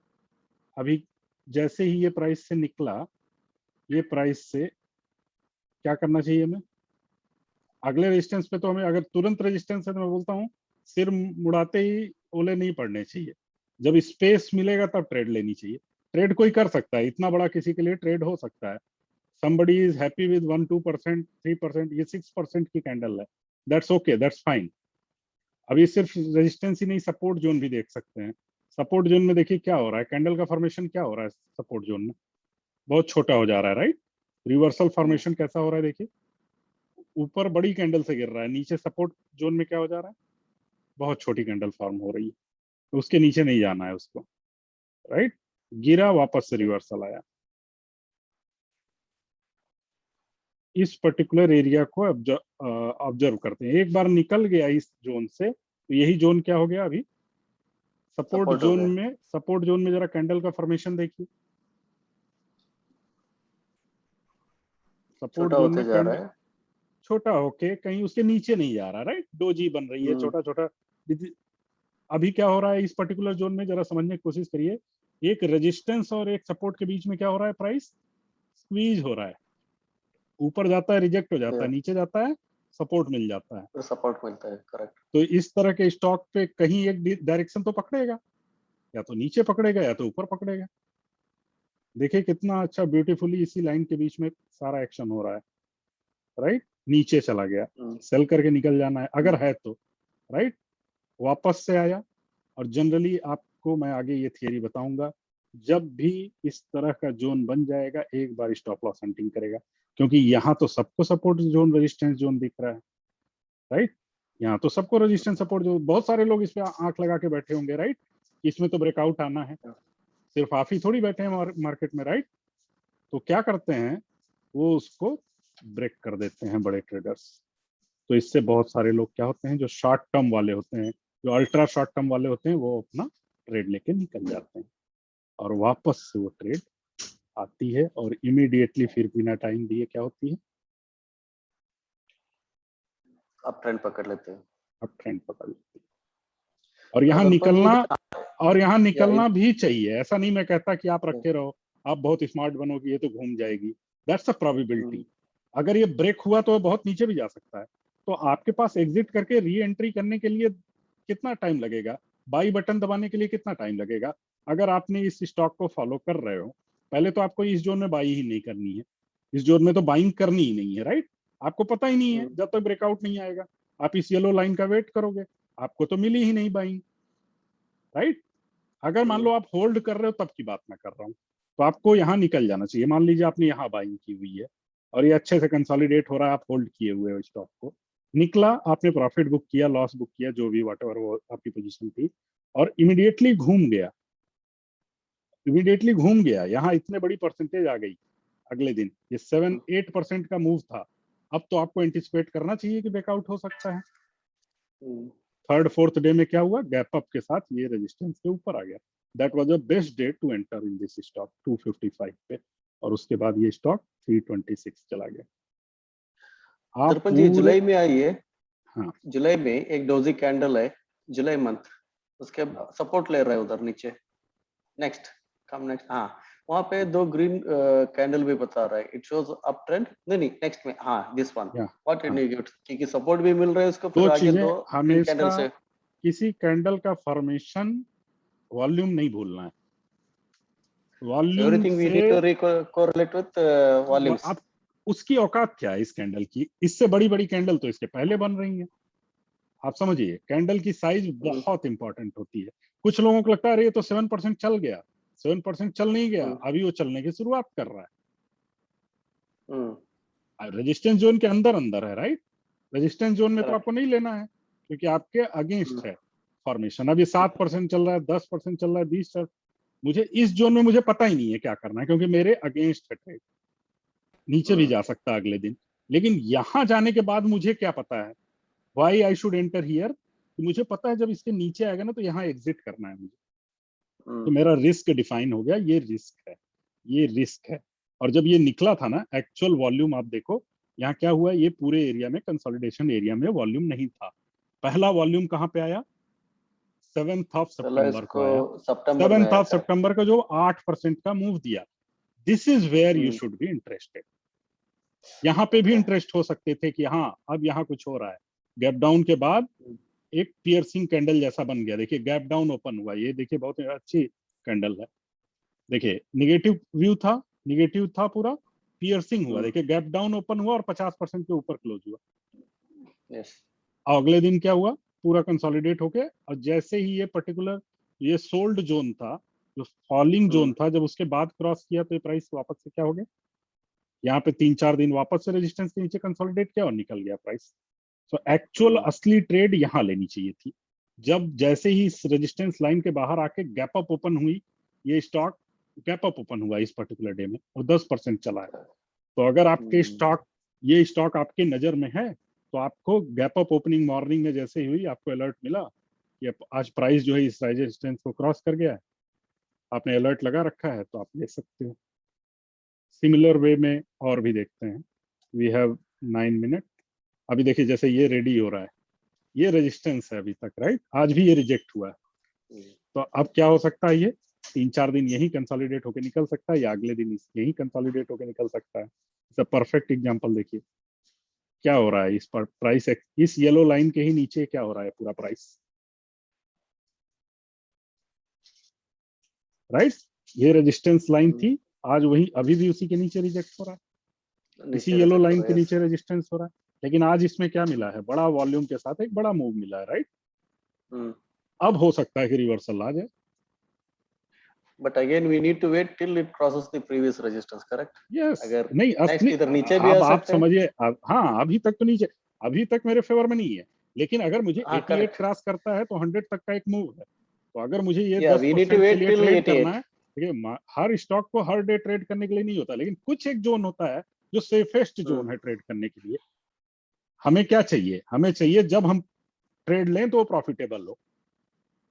अभी जैसे ही ये प्राइस से निकला, ये प्राइस से क्या करना चाहिए हमें? अगले रेजिस्टेंस पे तो हमें, अगर तुरंत रेजिस्टेंस है तो मैं बोलता हूँ सिर मुड़ाते ही ओले नहीं पड़ने चाहिए। जब स्पेस मिलेगा तब ट्रेड लेनी चाहिए। ट्रेड कोई कर सकता है, इतना बड़ा किसी के लिए ट्रेड हो सकता है। somebody is happy with 1-2%, 3%, ये 6% की कैंडल है, दैट्स ओके, दैट्स फाइन। अभी सिर्फ रेजिस्टेंस ही नहीं, सपोर्ट जोन भी देख सकते हैं। सपोर्ट जोन में देखिए क्या हो रहा है, कैंडल का फॉर्मेशन क्या हो रहा है सपोर्ट जोन में, बहुत छोटा हो जा रहा है, राइट? रिवर्सल फॉर्मेशन कैसा हो रहा है देखिए, ऊपर बड़ी कैंडल से गिर रहा है, नीचे सपोर्ट जोन में क्या हो जा रहा है, बहुत छोटी कैंडल फॉर्म हो रही है, तो उसके नीचे नहीं जाना है उसको, राइट। गिरा, वापस से रिवर्सल आया। इस पर्टिकुलर एरिया को ऑब्जर्व करते हैं। एक बार निकल गया इस जोन से, तो यही जोन क्या हो गया अभी, सपोर्ट सपोर्ट हो जोन गया। में। सपोर्ट जोन में जरा कैंडल का फॉर्मेशन देखिए, सपोर्ट छोटा जोन होते में जा रहा कैंडल है। छोटा होके कहीं उसके नीचे नहीं जा रहा, राइट, डोजी बन रही है छोटा छोटा। अभी क्या हो रहा है इस पर्टिकुलर जोन में, जरा समझने की कोशिश करिए। एक रेजिस्टेंस और एक सपोर्ट के बीच में क्या हो रहा है, प्राइस स्क्वीज हो रहा है, ऊपर जाता है रिजेक्ट हो जाता है, नीचे जाता है सपोर्ट मिल जाता है। तो सपोर्ट मिलता है, करेक्ट। तो इस तरह के स्टॉक पे कहीं एक डायरेक्शन तो पकड़ेगा, या तो नीचे पकड़ेगा या तो ऊपर पकड़ेगा। देखिए कितना अच्छा ब्यूटीफुली इसी लाइन के बीच में सारा एक्शन हो रहा है, राइट। नीचे चला गया, सेल करके निकल जाना है अगर है तो, राइट। वापस से आया, और जनरली आपको मैं आगे ये थियरी बताऊंगा, जब भी इस तरह का जोन बन जाएगा एक बार स्टॉप लॉस हंटिंग करेगा, क्योंकि यहाँ तो सबको सपोर्ट जोन रेजिस्टेंस जोन दिख रहा है, राइट। यहाँ तो सबको रेजिस्टेंस सपोर्ट जोन, बहुत सारे लोग इस पे आंख लगा के बैठे होंगे, राइट। इसमें तो ब्रेकआउट आना है, सिर्फ आप ही थोड़ी बैठे हैं मार्केट में, राइट। तो क्या करते हैं, वो उसको ब्रेक कर देते हैं बड़े ट्रेडर्स। तो इससे बहुत सारे लोग क्या होते हैं, जो शॉर्ट टर्म वाले होते हैं, जो अल्ट्रा शॉर्ट टर्म वाले होते हैं, वो अपना ट्रेड लेके निकल जाते हैं, और वापस से वो ट्रेड आती है, और इमीडिएटली फिर बिना टाइम दिए क्या होती है, अब ट्रेंड पकड़ लेते हैं। अब ट्रेंड पकड़ लेती है। और यहाँ दर्पण जी, निकलना, और यहाँ या निकलना भी चाहिए, ऐसा नहीं मैं कहता कि आप रखे रहो, आप बहुत स्मार्ट बनोगे ये तो घूम जाएगी, दैट्स अ प्रोबेबिलिटी। अगर ये ब्रेक हुआ तो बहुत नीचे भी जा सकता है, तो आपके पास एग्जिट करके री एंट्री करने के लिए कितना टाइम लगेगा, बाई बटन दबाने के लिए कितना टाइम लगेगा। अगर आपने इस स्टॉक को फॉलो कर रहे हो, पहले तो आपको इस जोन में बाई ही नहीं करनी है, इस जोन में तो बाइंग करनी ही नहीं है, राइट। आपको पता ही नहीं है, जब तक ब्रेकआउट नहीं आएगा आप इस येलो लाइन का वेट करोगे, आपको तो मिली ही नहीं बाइंग, राइट। अगर मान लो आप होल्ड कर रहे हो, तब की बात मैं कर रहा हूँ, तो आपको यहाँ निकल जाना चाहिए। मान लीजिए आपने यहाँ बाइंग की हुई है और ये अच्छे से कंसोलिडेट हो रहा है, आप होल्ड किए हुए हो स्टॉक को, निकला, आपने प्रॉफिट बुक किया, लॉस बुक किया, जो भी वट एवर वो आपकी पोजीशन थी, और इमीडिएटली घूम गया, इमीडिएटली घूम गया, यहाँ इतने बड़ी परसेंटेज आ गई अगले दिन, ये 7-8% का मूव था। अब तो आपको एंटिसिपेट करना चाहिए कि ब्रेकआउट हो सकता है। थर्ड फोर्थ डे में क्या हुआ, गैप अप के साथ ये रेजिस्टेंस के ऊपर आ गया। That was the best day to enter in this stock 255 पे, और उसके बाद ये स्टॉक 326 चला गया। आप दर्पण जी, पूरे, जुलाई में आई है। हाँ जुलाई में एक डोजी कैंडल है, जुलाई मंथ, उसके सपोर्ट ले रहा है उधर नीचे। नेक्स्ट, कम नेक्स्ट, हाँ, वहां पे दो ग्रीन कैंडल भी बता रहा है, इट शोज अप ट्रेंड। नहीं नहीं, नेक्स्ट में, हाँ, दिस वन, या व्हाट हाँ, इंडिकेट्स, क्योंकि सपोर्ट भी मिल रहा है उसको, दो फिर आगे चीजें दो ग्रीन कैंडल हमेशा, से। किसी कैंडल का फॉर्मेशन वॉल्यूम नहीं भूलना है, volume everything we say need to correlate with volumes. आप, उसकी औकात क्या है इस कैंडल की, इससे बड़ी बड़ी कैंडल तो इसके पहले बन रही है। आप समझिए कैंडल की साइज बहुत इंपॉर्टेंट होती है। कुछ लोगों को लगता है अरे ये तो 7% चल गया, 7% चल नहीं गया, अभी वो चलने की शुरुआत कर रहा है, रेजिस्टेंस जोन के अंदर अंदर है, राइट। रेजिस्टेंस जोन में तो आपको नहीं लेना है, क्योंकि आपके अगेंस्ट है फॉर्मेशन। अब ये 7% चल रहा है, 10% चल रहा है, 20, मुझे इस जोन में मुझे पता ही नहीं है क्या करना है, क्योंकि मेरे अगेंस्ट है ट्रेड, नीचे भी जा सकता है अगले दिन। लेकिन यहां जाने के बाद मुझे क्या पता है, why I should enter here, मुझे पता है जब इसके नीचे आएगा ना तो यहाँ एग्जिट करना है मुझे, तो मेरा रिस्क डिफाइन हो गया, ये रिस्क है, ये रिस्क है। और जब ये निकला था ना, एक्चुअल वॉल्यूम आप देखो यहाँ क्या हुआ, ये पूरे एरिया में, कंसोलिडेशन एरिया में वॉल्यूम नहीं था। पहला वॉल्यूम कहाँ पे आया, 7th ऑफ चलो, सितंबर को इसको आया, सितंबर में 7th आया, ऑफ करेक्ट। सितंबर का जो 8% का मूव दिया। This is where you should be interested. यहाँ पे भी इंटरेस्ट हो सकते थे कि हाँ अब यहाँ कुछ हो रहा है, गैप डाउन के बाद एक पियर्सिंग कैंडल जैसा बन गया, देखिए गैप डाउन ओपन हुआ, ये देखिए बहुत अच्छी कैंडल है, देखिए निगेटिव व्यू था, निगेटिव था पूरा, पियर्सिंग हुआ, देखिए गैप डाउन ओपन हुआ और 50% के ऊपर क्लोज हुआ। यस, और अगले दिन क्या हुआ, पूरा कंसोलिडेट होके, और जैसे ही ये पर्टिकुलर ये सोल्ड जोन था, जो फॉलिंग जोन था, जब उसके बाद क्रॉस किया तो ये प्राइस वापस से क्या हो गया, यहाँ पे 3-4 दिन वापस से रेजिस्टेंस के नीचे कंसोलिडेट किया और निकल गया प्राइस। सो एक्चुअल असली ट्रेड यहाँ लेनी चाहिए थी। जब जैसे ही इस रेजिस्टेंस लाइन के बाहर आके गैप अप ओपन हुई, ये स्टॉक गैप अप ओपन हुआ इस पर्टिकुलर डे में और 10% चला है। तो अगर आपके स्टॉक, ये स्टॉक आपके नजर में है, तो आपको गैप अप ओपनिंग मॉर्निंग में जैसे ही हुई आपको अलर्ट मिला कि आज प्राइस जो है इस रेजिस्टेंस को क्रॉस कर गया है, आपने अलर्ट लगा रखा है, तो आप ले सकते हो। सिमिलर वे में और भी देखते हैं। We have 9 minute. अभी देखिए जैसे ये रेडी हो रहा है, ये रेजिस्टेंस है अभी तक, राइट? आज भी ये रिजेक्ट हुआ है। तो अब क्या हो सकता है, ये 3-4 दिन यही कंसोलिडेट होकर निकल सकता है या अगले दिन यही कंसोलिडेट होकर निकल सकता है। It's a perfect example. देखिए क्या हो रहा है इस पर प्राइस, इस येलो लाइन के ही नीचे क्या हो रहा है पूरा प्राइस, राइट? ये रेजिस्टेंस लाइन थी, आज वही अभी भी उसी के नीचे रिजेक्ट हो रहा है, इसी येलो लाइन के नीचे रेजिस्टेंस हो रहा है। लेकिन आज इसमें क्या मिला है, बड़ा वॉल्यूम के साथ एक बड़ा मूव मिला है, राइट? अब हो सकता है कि रिवर्सल आ जाए। But again we need to wait till it crosses the previous resistance, correct? Yes. अगर नहीं next इधर नीचे भी आ आप सकते हैं। समझिए, हाँ अभी तक तो नीचे, अभी तक मेरे फेवर में नहीं है, लेकिन अगर मुझे 88 क्रॉस करता है तो 100 तक का एक मूव है। तो अगर मुझे ये 10% के लिए ट्रेड करना है, देखिए हर स्टॉक को हर डे ट्रेड करने के लिए नहीं होता, लेकिन कुछ एक जोन होता है जो सेफेस्ट जोन है ट्रेड करने के लिए। हमें क्या चाहिए, हमें चाहिए जब हम ट्रेड लें तो प्रॉफिटेबल हो।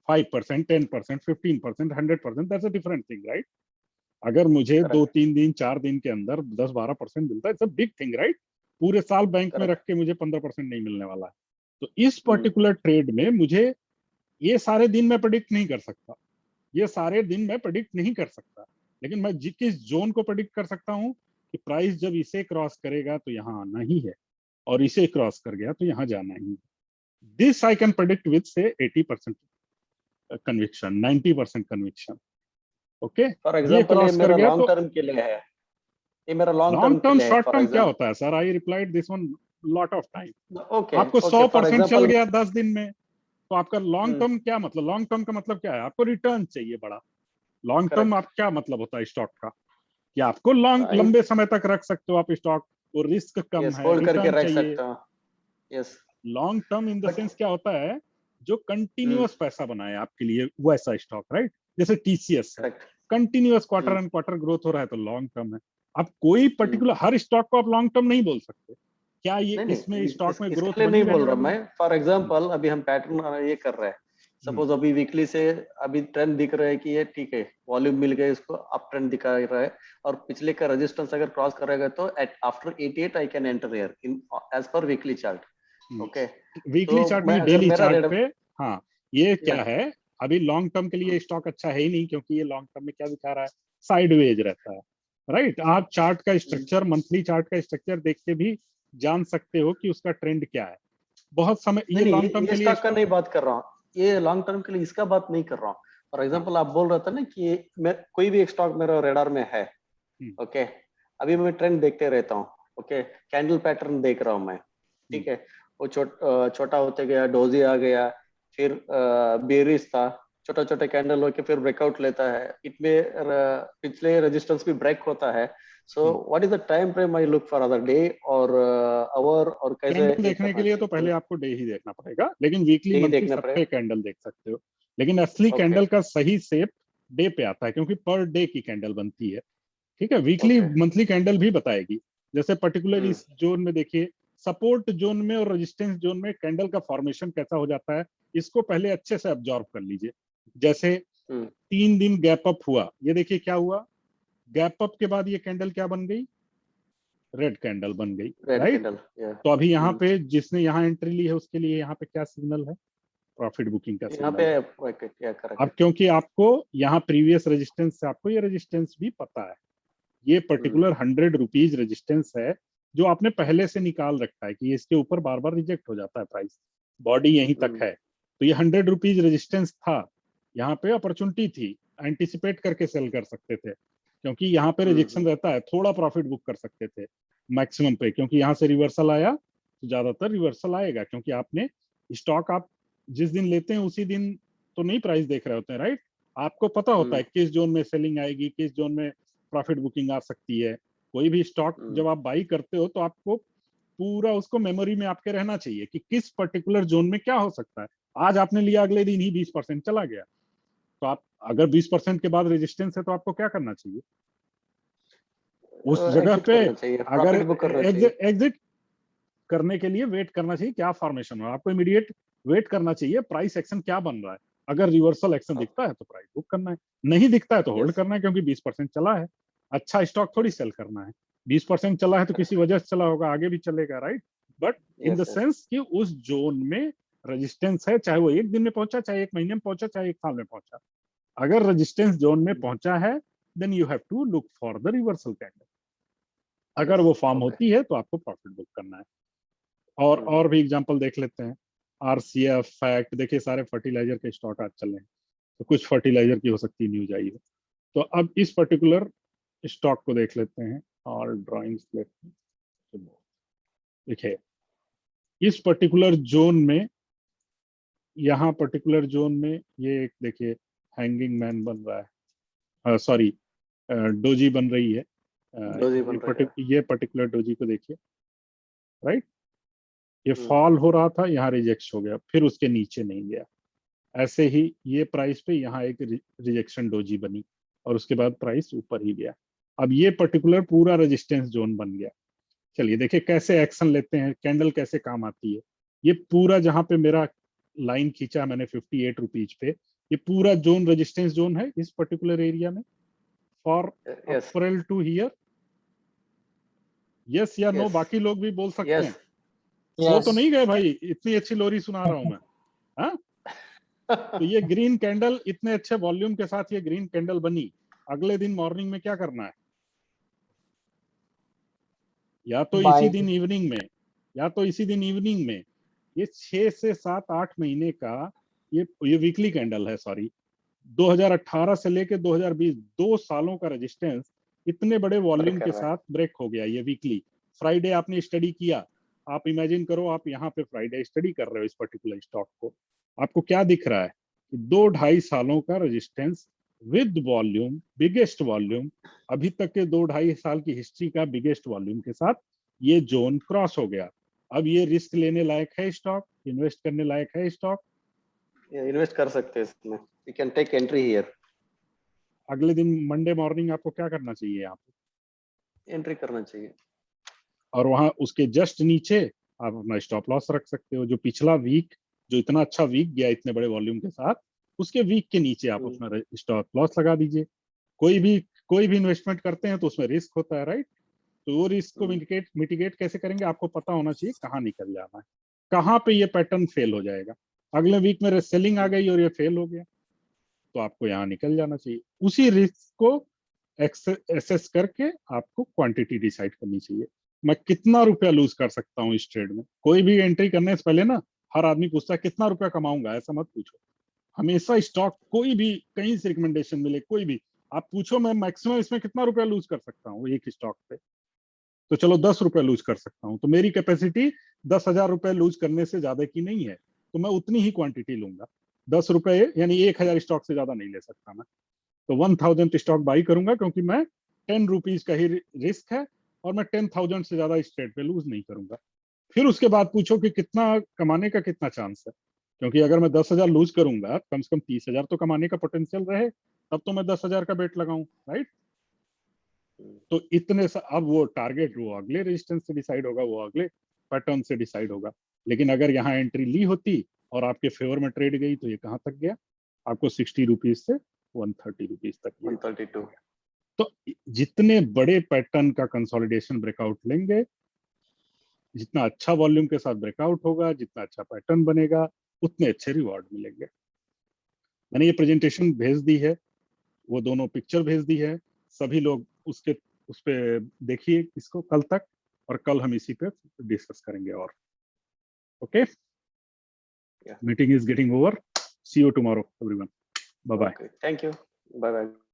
5%, 10%, 15%, 100%, that's a different thing, right? अगर मुझे 2-3 दिन 4 दिन के अंदर 10-12% मिलता है, it's a big thing, right? पूरे साल बैंक में रख के मुझे 15% नहीं मिलने वाला है। तो इस पर्टिकुलर ट्रेड में मुझे ये सारे दिन मैं प्रेडिक्ट नहीं कर सकता, ये सारे दिन मैं प्रेडिक्ट नहीं कर सकता, लेकिन मैं किस जोन को प्रेडिक्ट कर सकता हूँ कि प्राइस जब इसे क्रॉस करेगा तो यहाँ आना ही है, और इसे क्रॉस कर गया तो यहाँ जाना ही है। This I can predict with से 80% conviction, 90% conviction. Okay, for example ये मेरा लॉन्ग टर्म के लिए है, ये मेरा लॉन्ग टर्म शॉर्ट टर्म क्या होता है sir? I replied this one lot of time. Okay, आपको 100% चल गया 10 दिन में, तो आपका लॉन्ग टर्म क्या मतलब? लॉन्ग टर्म का मतलब क्या है? आपको रिटर्न चाहिए बड़ा। लॉन्ग टर्म आप क्या मतलब होता है स्टॉक का, कि आपको लंबे समय तक रख सकते हो आप स्टॉक, वो रिस्क कम है, होल्ड करके रिटर्न रख चाहिए। सकते हो। Yes, long term in the sense क्या होता है, जो कंटिन्यूअस पैसा बनाए आपके लिए, वैसा स्टॉक, राइट? जैसे टीसीएस है, continuous quarter and quarter growth हो रहा है तो लॉन्ग टर्म है। अब कोई पर्टिकुलर हर स्टॉक को आप लॉन्ग टर्म नहीं बोल सकते। क्या ये इसमें स्टॉक में ग्रोथ नहीं बोल रहा मैं। फॉर एग्जांपल अभी हम पैटर्न ये कर रहे हैं, सपोज अभी वीकली से अभी ट्रेंड दिख रहा है कि ये ठीक है, वॉल्यूम मिल गया, इसको अप ट्रेंड दिखा रहा है, और पिछले का रेजिस्टेंस अगर क्रॉस करेगा तो at after 88 I can enter here in as per weekly chart. Okay, weekly chart नहीं, डेली चार्ट पे। हाँ, ये क्या है, अभी लॉन्ग टर्म के लिए स्टॉक अच्छा है ही नहीं, क्योंकि ये लॉन्ग टर्म में क्या दिखा रहा है, साइडवेज रहता है, राइट? आप चार्ट का स्ट्रक्चर, मंथली चार्ट का स्ट्रक्चर देख के भी जान सकते हो कि उसका ट्रेंड क्या है। बहुत समय ये लॉन्ग टर्म के लिए स्टॉक का नहीं बात कर रहा हूँ, ये लॉन्ग टर्म के लिए इसका बात नहीं कर रहा हूँ। फॉर एग्जांपल आप बोल रहा था ना कि मैं कोई भी एक स्टॉक मेरा रेडार में है, ओके, अभी मैं ट्रेंड देखते रहता हूँ, ओके, कैंडल पैटर्न देख रहा हूँ मैं, ठीक है, वो छोटा होते गया, डोजी आ गया, फिर बेरिस था, छोटा छोटा कैंडल होके फिर ब्रेकआउट लेता है, इसमें पिछले रेजिस्टेंस भी ब्रेक होता है। So what is the time frame I look for, other day और आवर, और कैसे कैंडल देखने के लिए तो पहले आपको डे ही देखना पड़ेगा, लेकिन वीकली मंथली सब पे कैंडल देख सकते हो। लेकिन असली कैंडल का सही शेप डे पे आता है, क्योंकि पर डे की कैंडल बनती है, ठीक है? वीकली मंथली कैंडल भी बताएगी। जैसे पर्टिकुलर इस जोन में देखिए, सपोर्ट जोन में और रेजिस्टेंस जोन में कैंडल का फॉर्मेशन कैसा हो जाता है, इसको पहले अच्छे से ऑब्जर्व कर लीजिए। जैसे 3 दिन गैप अप हुआ, ये देखिए क्या हुआ, गैप अप के बाद ये कैंडल क्या बन गई, रेड कैंडल बन गई, राइट? तो अभी यहाँ पे जिसने यहाँ एंट्री ली है उसके लिए यहाँ पे क्या सिग्नल है, प्रॉफिट बुकिंग का सिग्नल है। अब क्योंकि आपको यहाँ प्रीवियस रेजिस्टेंस से आपको ये रेजिस्टेंस भी पता है, ये पर्टिकुलर 100 रुपीज रेजिस्टेंस है जो आपने पहले से निकाल रखा है कि इसके ऊपर बार बार रिजेक्ट हो जाता है प्राइस, बॉडी यहीं तक है, तो ये 100 रुपीज रेजिस्टेंस था, यहाँ पे अपॉर्चुनिटी थी, एंटिसिपेट करके सेल कर सकते थे, क्योंकि यहाँ पे रिजेक्शन रहता है, थोड़ा प्रॉफिट बुक कर सकते थे मैक्सिमम पे, क्योंकि यहाँ से रिवर्सल आया तो ज्यादातर रिवर्सल आएगा, क्योंकि आपने स्टॉक आप जिस दिन लेते हैं उसी दिन तो नहीं प्राइस देख रहे होते हैं, राइट? आपको पता होता है किस जोन में सेलिंग आएगी, किस जोन में प्रॉफिट बुकिंग आ सकती है, कोई भी स्टॉक जब आप बाई करते हो तो आपको पूरा उसको मेमोरी में आपके रहना चाहिए कि किस पर्टिकुलर जोन में क्या हो सकता है। आज आपने लिया, अगले दिन ही 20% चला गया, तो आप अगर 20% के बाद रेजिस्टेंस है तो आपको क्या करना चाहिए? उस जगह पे अगर एग्जिट करने के लिए वेट करना चाहिए, क्या फॉर्मेशन हो, आपको इमीडिएट वेट करना चाहिए प्राइस एक्शन क्या बन रहा है। अगर रिवर्सल एक्शन दिखता है तो प्राइस बुक करना है, नहीं दिखता है तो होल्ड करना है, क्योंकि 20% चला है। अच्छा स्टॉक थोड़ी सेल करना है, 20% चला है तो किसी वजह से चला होगा, आगे भी चलेगा, right. But in the sense कि उस जोन में रेजिस्टेंस है, चाहे वो एक दिन में पहुंचा, चाहे एक महीने में पहुंचा, चाहे एक साल में पहुंचा, अगर रेजिस्टेंस जोन में पहुंचा है then you have to look for the reversal candle. अगर वो फॉर्म होती है तो आपको प्रॉफिट बुक करना है। और भी एग्जांपल देख लेते हैं। आरसीएफ, फैक्ट, देखिए सारे फर्टिलाइजर के स्टॉक आज चले हैं, तो कुछ फर्टिलाइजर की हो सकती है न्यूज आई है। तो अब इस पर्टिकुलर स्टॉक को देख लेते हैं और ड्राइंग्स लेते हैं। देखिए इस पर्टिकुलर जोन में, यहाँ पर्टिकुलर जोन में ये एक देखिए हैंगिंग मैन बन रहा है, सॉरी डोजी बन रही है। ये पर्टिकुलर डोजी को देखिए, राइट। ये फॉल हो रहा था, यहाँ रिजेक्ट हो गया, फिर उसके नीचे नहीं गया। ऐसे ही ये प्राइस पे यहाँ एक रिजेक्शन डोजी बनी और उसके बाद प्राइस ऊपर ही गया। अब ये पर्टिकुलर पूरा रेजिस्टेंस जोन बन गया। चलिए देखिए कैसे एक्शन लेते हैं, कैंडल कैसे काम आती है। ये पूरा जहां पे मेरा लाइन खींचा मैंने 58 रुपीज पे, ये पूरा जोन रेजिस्टेंस जोन है इस पर्टिकुलर एरिया में for April to here. Yes या नो, बाकी लोग भी बोल सकते हैं। सो तो नहीं गए भाई, इतनी अच्छी लोरी सुना रहा हूं मैं। हाँ तो ये ग्रीन कैंडल इतने अच्छे वॉल्यूम के साथ ये ग्रीन कैंडल बनी, अगले दिन मॉर्निंग में क्या करना है? या तो इसी दिन इवनिंग में, या तो इसी दिन इवनिंग में। ये 6 से 7-8 महीने का ये वीकली कैंडल है, सॉरी 2018 से लेके 2020 2 सालों का रेजिस्टेंस इतने बड़े वॉल्यूम के साथ ब्रेक हो गया। ये वीकली फ्राइडे आपने स्टडी किया, आप इमेजिन करो आप यहाँ पे फ्राइडे स्टडी कर रहे हो इस पर्टिकुलर स्टॉक को, आपको क्या दिख रहा है कि 2-2.5 सालों का resistance with volume, biggest volume, अभी तक के 2-2.5 साल की हिस्ट्री का बिगेस्ट वॉल्यूम के साथ ये जोन क्रॉस हो गया। अब ये रिस्क लेने लायक है स्टॉक, इन्वेस्ट करने लायक है स्टॉक, इन्वेस्ट कर सकते हैं इसमें, you can take entry here. अगले दिन मंडे मॉर्निंग आपको क्या करना चाहिए? यहाँ पे एंट्री करना चाहिए, और वहां उसके जस्ट नीचे आप अपना स्टॉप लॉस रख सकते हो। जो पिछला वीक जो इतना अच्छा वीक गया इतने बड़े वॉल्यूम के साथ, उसके वीक के नीचे आप अपना स्टॉप लॉस लगा दीजिए। कोई भी इन्वेस्टमेंट करते हैं तो उसमें रिस्क होता है, राइट। तो वो रिस्क को मिटिगेट कैसे करेंगे? आपको पता होना चाहिए कहाँ निकल जाना है, कहाँ पे ये पैटर्न फेल हो जाएगा। अगले वीक में सेलिंग आ गई और ये फेल हो गया तो आपको यहाँ निकल जाना चाहिए। उसी रिस्क को एसेस करके आपको क्वांटिटी डिसाइड करनी चाहिए। मैं कितना रुपया लूज कर सकता हूँ इस ट्रेड में। कोई भी एंट्री करने से पहले ना हर आदमी पूछता है कितना रुपया कमाऊंगा, ऐसा मत पूछो। हमेशा स्टॉक कोई भी कहीं से रिकमेंडेशन मिले, कोई भी आप पूछो मैं मैक्सिमम इसमें कितना रुपया लूज कर सकता हूँ एक स्टॉक पे, तो चलो 10 रुपया लूज कर सकता हूँ, तो मेरी कैपेसिटी 10,000 रुपए लूज करने से ज्यादा की नहीं है, तो मैं उतनी ही क्वांटिटी लूंगा। 10 रुपए यानी 1,000 स्टॉक से ज्यादा नहीं ले सकता मैं, तो 1,000 स्टॉक बाई करूंगा, क्योंकि मैं 10 रुपीज का ही रिस्क है और मैं 10,000 से ज्यादा इस ट्रेड पे लूज नहीं करूंगा। फिर उसके बाद पूछो कि कितना कमाने का कितना चांस है, क्योंकि अगर मैं 10,000 लूज करूंगा कम से कम 30,000 तो कमाने का पोटेंशियल रहे, तब तो मैं 10,000 का बेट लगाऊं, राइट। तो इतने अब वो टारगेट वो अगले रेजिस्टेंस से डिसाइड होगा, वो अगले पैटर्न से डिसाइड होगा। लेकिन अगर यहाँ एंट्री ली होती और आपके फेवर में ट्रेड गई तो ये कहाँ तक गया? आपको 60 रुपीज से 130 रुपीज तक, 132। तो जितने बड़े पैटर्न का कंसोलिडेशन ब्रेकआउट लेंगे, जितना अच्छा वॉल्यूम के साथ ब्रेकआउट होगा, जितना अच्छा पैटर्न बनेगा, उतने अच्छे रिवॉर्ड मिलेंगे। मैंने ये प्रेजेंटेशन भेज दी है, वो दोनों पिक्चर भेज दी है, सभी लोग उस पे देखिए इसको कल तक, और कल हम इसी पे डिस्कस करेंगे। और okay, meeting is getting over, see you tomorrow everyone, bye bye. Thank you, bye bye.